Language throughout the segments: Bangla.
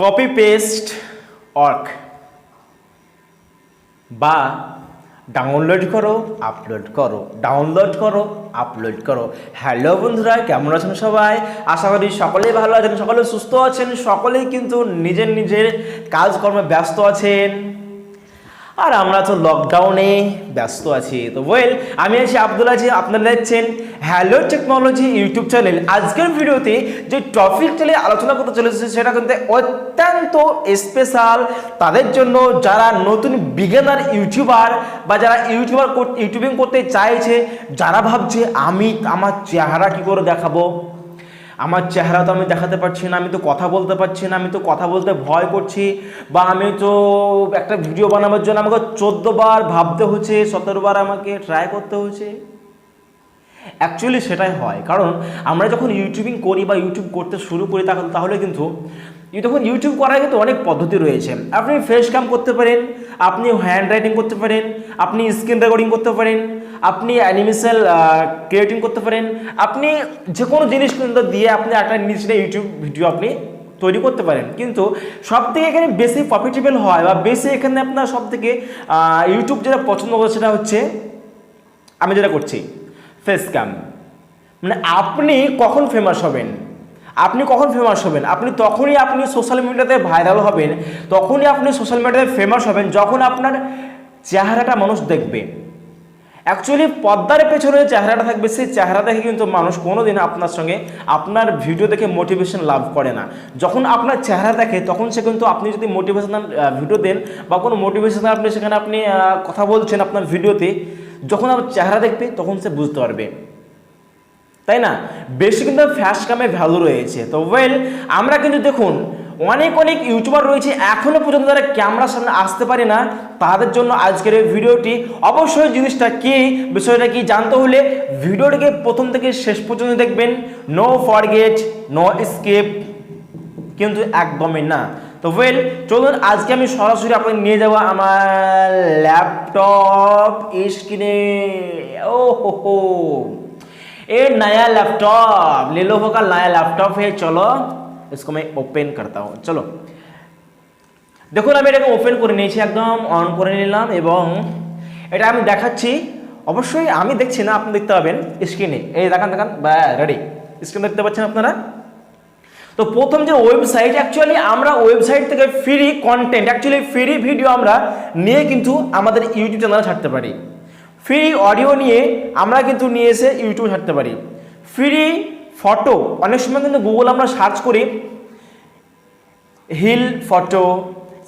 কপি পেস্ট ওয়ার্ক বা ডাউনলোড করো আপলোড করো, ডাউনলোড করো আপলোড করো। হ্যালো বন্ধুরা, কেমন আছেন সবাই? আশা করি সকলেই ভালো আছেন, সকলে সুস্থ আছেন, সকলেই কিন্তু নিজের নিজের কাজকর্মে ব্যস্ত আছেন। আর আমরা তো লকডাউনে ব্যস্ত আছি। তো আমি আছি আব্দুল আজি, আপনারা দেখছেন হ্যালো টেকনোলজি ইউটিউব চ্যানেল। আজকের ভিডিওতে যে টপিকটা নিয়ে আলোচনা করতে চলেছে সেটা কিন্তু অত্যন্ত স্পেশাল তাদের জন্য যারা নতুন বিগিনার ইউটিউবার বা যারা ইউটিউবিং করতে চাইছে, যারা ভাবছে আমি আমার চেহারা কি করে দেখাবো, আমার চেহারা তো আমি দেখাতে পারছি না, আমি তো কথা বলতে পারছি না, আমি তো কথা বলতে ভয় করছি, বা আমি তো একটা ভিডিও বানাবার জন্য আমাকে 14 বার ভাবতে হচ্ছে, 17 বার আমাকে ট্রাই করতে হচ্ছে। অ্যাকচুয়ালি সেটাই হয়, কারণ আমরা যখন ইউটিউবিং করি বা ইউটিউব করতে শুরু করি তাহলে কিন্তু তখন ইউটিউব করার কিন্তু অনেক পদ্ধতি রয়েছে। আপনি ফেস ক্যাম করতে পারেন, আপনি হ্যান্ড রাইটিং করতে পারেন, আপনি স্ক্রিন রেকর্ডিং করতে পারেন, আপনি অ্যানিমেশন ক্রিয়েটিং করতে পারেন, আপনি যে কোনো জিনিস কিন্তু দিয়ে আপনি একটা নিজের ইউটিউব ভিডিও আপনি তৈরি করতে পারেন। কিন্তু সব থেকে এখানে বেশি প্রফিটেবল হয় বা বেশি এখানে আপনার সব থেকে ইউটিউব যেটা পছন্দ করে সেটা হচ্ছে আমি যেটা করছি ফেস ক্যাম। মানে আপনি কখন ফেমাস হবেন, আপনি কখন ফেমাস হবেন, তখনই আপনি সোশ্যাল মিডিয়াতে ভাইরাল হবেন, তখনই আপনি সোশ্যাল মিডিয়াতে ফেমাস হবেন যখন আপনার চেহারাটা মানুষ দেখবে। অ্যাকচুয়ালি পর্দার পেছনে যে চেহারাটা থাকবে সেই চেহারা দেখে কিন্তু মানুষ কোনোদিন আপনার সঙ্গে আপনার ভিডিও দেখে মোটিভেশন লাভ করে না। যখন আপনার চেহারা দেখে তখন সে কিন্তু আপনি যদি মোটিভেশনাল ভিডিও দেন বা কোনো মোটিভেশনাল আপনি কথা বলছেন আপনার ভিডিওতে, যখন আপনার চেহারা দেখবে তখন সে বুঝতে পারবে, তাই না? বেশি কিন্তু ফ্যাশ কামে ভ্যালু রয়েছে। তো আমরা কিন্তু দেখুন অনেক ইউটিউবার রয়েছে এখনো পর্যন্ত যারা ক্যামেরার সামনে আসতে পারে না, তাদের জন্য আজকের এই ভিডিওটি। অবশ্যই জিনিসটা কি, বিষয়টা কি জানতে হলে ভিডিওটিকে প্রথম থেকে শেষ পর্যন্ত দেখবেন। নো ফরগেট, নো স্কিপ, কিন্তু একদমই না। তো চলুন আজকে আমি সরাসরি আপনাকে নিয়ে যাবো আমার ল্যাপটপ স্ক্রিনে। ও হো ये नया लैपटॉप लेनोवो का नया लैपटॉप है। चलो इसको मैं ओपन करता हूँ। चलो দেখুন আমি এটাকে ওপেন করে নিয়েছি, একদম অন করে নিলাম এবং এটা আমি দেখাচ্ছি। অবশ্যই আমি দেখছি না, আপনি দেখতে পাবেন স্ক্রিনে। এই দেখান বা রেডি, স্ক্রিন দেখতে পাচ্ছেন আপনারা। তো প্রথম যে ওয়েবসাইট, অ্যাকচুয়ালি আমরা ওয়েবসাইট থেকে free content, actually free video আমরা নিয়ে কিন্তু আমাদের ইউটিউব চ্যানেলে ছাড়তে পারি। ফ্রি অডিও নিয়ে আমরা কিন্তু নিয়ে এসে ইউটিউবে ছাড়তে পারি। ফ্রি ফটো, অনেক সময় কিন্তু গুগল আমরা সার্চ করি hill photo,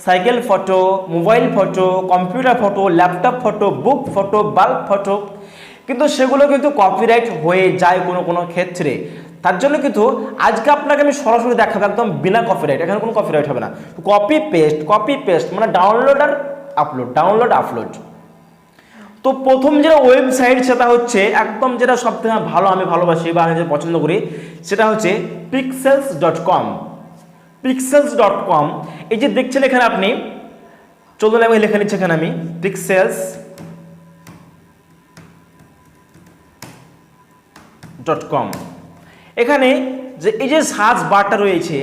cycle photo, mobile photo, computer photo, laptop photo, book photo, bulb photo, কিন্তু সেগুলো কিন্তু কপিরাইট হয়ে যায় কোনো ক্ষেত্রে। তার জন্য কিন্তু আজকে আপনাকে আমি সরাসরি দেখাবো একদম বিনা কপিরাইট, এখানে কোনো কপিরাইট হবে না। কপি পেস্ট মানে ডাউনলোড আর আপলোড, ডাউনলোড আপলোড। তো প্রথম যেটা ওয়েবসাইট সেটা হচ্ছে একদম যেটা সব থেকে ভালো, আমি ভালোবাসি বা আমি যেটা পছন্দ করি সেটা হচ্ছে pixels.com। pixels.com এই যে দেখছেন এখানে আপনি, চলুন আমি লেখা নিচ্ছি এখানে আমি pixels.com। এখানে যে এই যে সার্চ বারটা রয়েছে,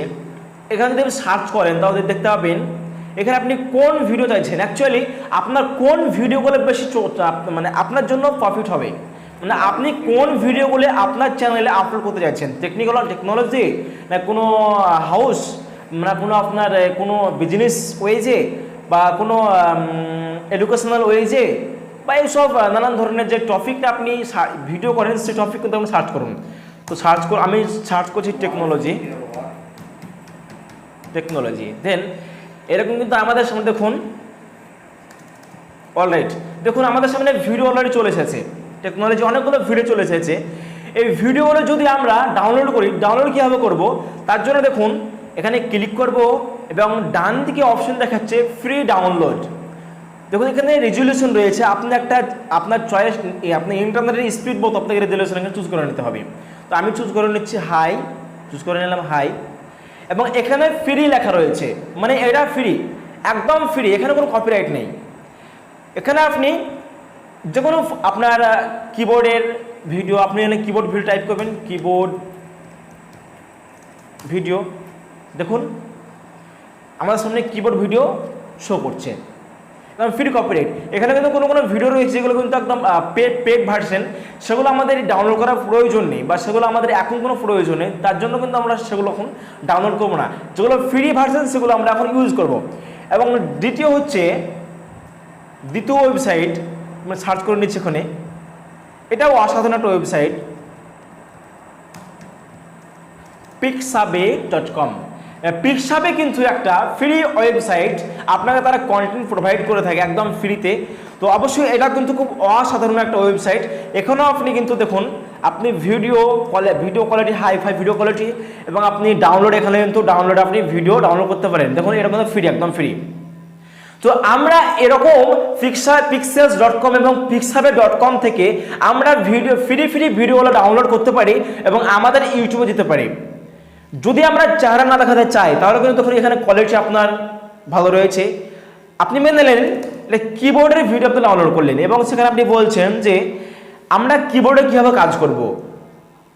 এখানে যদি আপনি সার্চ করেন তাহলে দেখতে পাবেন এখানে আপনি কোন ভিডিও চাইছেন, অ্যাকচুয়ালি আপনার কোন ভিডিওগুলো বেশি মানে আপনার জন্য প্রফিট হবে, মানে আপনি কোন ভিডিওগুলো আপনার চ্যানেলে আপলোড করতে চাইছেন। টেকনোলজি না কোনো হাউস, মানে কোনো আপনার কোনো বিজনেস ওয়েজে বা কোনো এডুকেশনাল ওয়েজে বা এইসব নানান ধরনের যে টপিকটা আপনি ভিডিও করেন সেই টপিক কিন্তু আপনি সার্চ করুন। তো আমি সার্চ করছি টেকনোলজি। দেন এরকম কিন্তু আমাদের সামনে দেখুন, অলরাইট দেখুন আমাদের সামনে ভিডিও অলরেডি চলে এসেছে। টেকনোলজি অনেকগুলো ভিডিও চলে এসেছে। এই ভিডিওগুলো যদি আমরা ডাউনলোড করি, ডাউনলোড কীভাবে করব তার জন্য দেখুন এখানে ক্লিক করব এবং ডান দিকে অপশন দেখাচ্ছে ফ্রি ডাউনলোড। দেখুন এখানে রেজুলেশন রয়েছে, আপনি আপনার চয়েস, আপনি ইন্টারনেটের স্পিড বোধ আপনাকে রেজুলেশন এখানে চুজ করে নিতে হবে। তো আমি চুজ করে নিচ্ছি হাই, চুজ করে নিলাম হাই, এবং এখানে ফ্রি লেখা রয়েছে, মানে এটা ফ্রি, একদম ফ্রি, এখানে কোনো কপিরাইট নেই। এখানে আপনি যে কোনো আপনার কিবোর্ডের ভিডিও, আপনি এখানে কিবোর্ড ভিডিও টাইপ করবেন, কিবোর্ড ভিডিও, দেখুন আমাদের সামনে কিবোর্ড ভিডিও শো করছে, একদম ফ্রি কপিরাইট। এখানে কিন্তু কোনো কোনো ভিডিও রয়েছে যেগুলো কিন্তু একদম পেড ভার্সন, সেগুলো আমাদের ডাউনলোড করার প্রয়োজন নেই, বা সেগুলো আমাদের এখন কোনো প্রয়োজন নেই, তার জন্য কিন্তু আমরা সেগুলো এখন ডাউনলোড করবো না। যেগুলো ফ্রি ভার্সন সেগুলো আমরা এখন ইউজ করব। এবং দ্বিতীয় ওয়েবসাইট আমি সার্চ করে নিচ্ছি এখানে, এটাও অসাধারণ একটা ওয়েবসাইট, pixabay.com। পিক্সাবে কিন্তু একটা ফ্রি ওয়েবসাইট, আপনাকে তারা কন্টেন্ট প্রোভাইড করে থাকে একদম ফ্রিতে। তো অবশ্যই এটা কিন্তু খুব অসাধারণ একটা ওয়েবসাইট। এখানেও আপনি কিন্তু দেখুন, আপনি video quality, high video quality, এবং আপনি এখানে কিন্তু আপনি ভিডিও ডাউনলোড করতে পারেন। দেখুন এটা কিন্তু ফ্রি, একদম ফ্রি। তো আমরা এরকম pixels.com এবং pixabay.com থেকে আমরা ফ্রি ভিডিওগুলো ডাউনলোড করতে পারি এবং আমাদের ইউটিউবে দিতে পারি। যদি আমরা চেহারা না দেখাতে চাই তাহলে কিন্তু তখন এখানে কোয়ালিটি আপনার ভালো রয়েছে। আপনি মেনে নিলেন এটা কিবোর্ডের ভিডিও আপনি ডাউনলোড করলেন এবং সেখানে আপনি বলছেন যে আমরা কিবোর্ডে কীভাবে কাজ করব।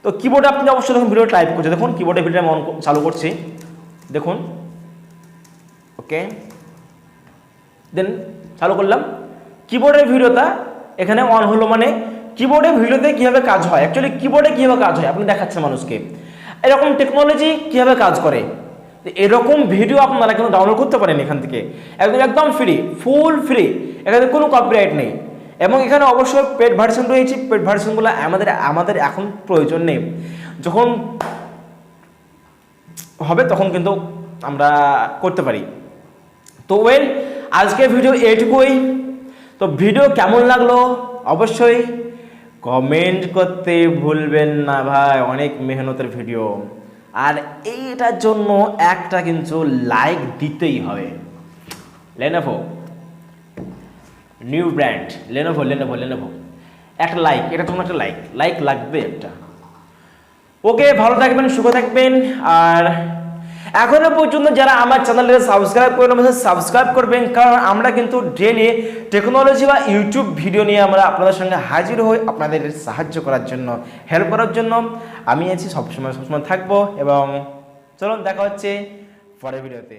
তো কিবোর্ডে আপনি অবশ্যই দেখুন ভিডিও টাইপ করছে, দেখুন কিবোর্ডে ভিডিও আমি চালু করছি, দেখুন ওকে, দেন চালু করলাম, কিবোর্ডের ভিডিওটা এখানে অন হলো। মানে কিবোর্ডে ভিডিওতে কীভাবে কাজ হয়, অ্যাকচুয়ালি কিবোর্ডে কীভাবে কাজ হয় আপনি দেখাচ্ছেন মানুষকে, এরকম টেকনোলজি কীভাবে কাজ করে। এরকম ভিডিও আপনারা কিন্তু ডাউনলোড করতে পারেন এখান থেকে, একদম ফ্রি, ফুল ফ্রি, এখানে কোনো কপিরাইট নেই। এবং এখানে অবশ্যই পেড ভার্সন রয়েছে, পেড ভার্সনগুলো আমাদের এখন প্রয়োজন নেই, যখন হবে তখন কিন্তু আমরা করতে পারি। তো আজকের ভিডিও এইটুকুই। তো ভিডিও কেমন লাগলো অবশ্যই কমেন্ট করতে ভুলবেন না ভাই, অনেক মেহনতের ভিডিও, আর এইটার জন্য একটা কিন্তু লাইক দিতেই হবে। লেনোভো নিউ ব্র্যান্ড, লেনোভো একটা লাইক, এটা তোমার একটা লাইক লাগবে একটা। ওকে, ভালো থাকবেন, সুখে থাকবেন। আর এখনো পর্যন্ত যারা আমার চ্যানেলকে সাবস্ক্রাইব করেন সাবস্ক্রাইব করবেন, কারণ আমরা কিন্তু ডেইলি টেকনোলজি বা ইউটিউব ভিডিও নিয়ে আমরা আপনাদের সঙ্গে হাজির হই, আপনাদের সাহায্য করার জন্য, হেল্প করার জন্য আমি আছি, সবসময় থাকবো। এবং চলুন দেখা হচ্ছে পরের ভিডিওতে।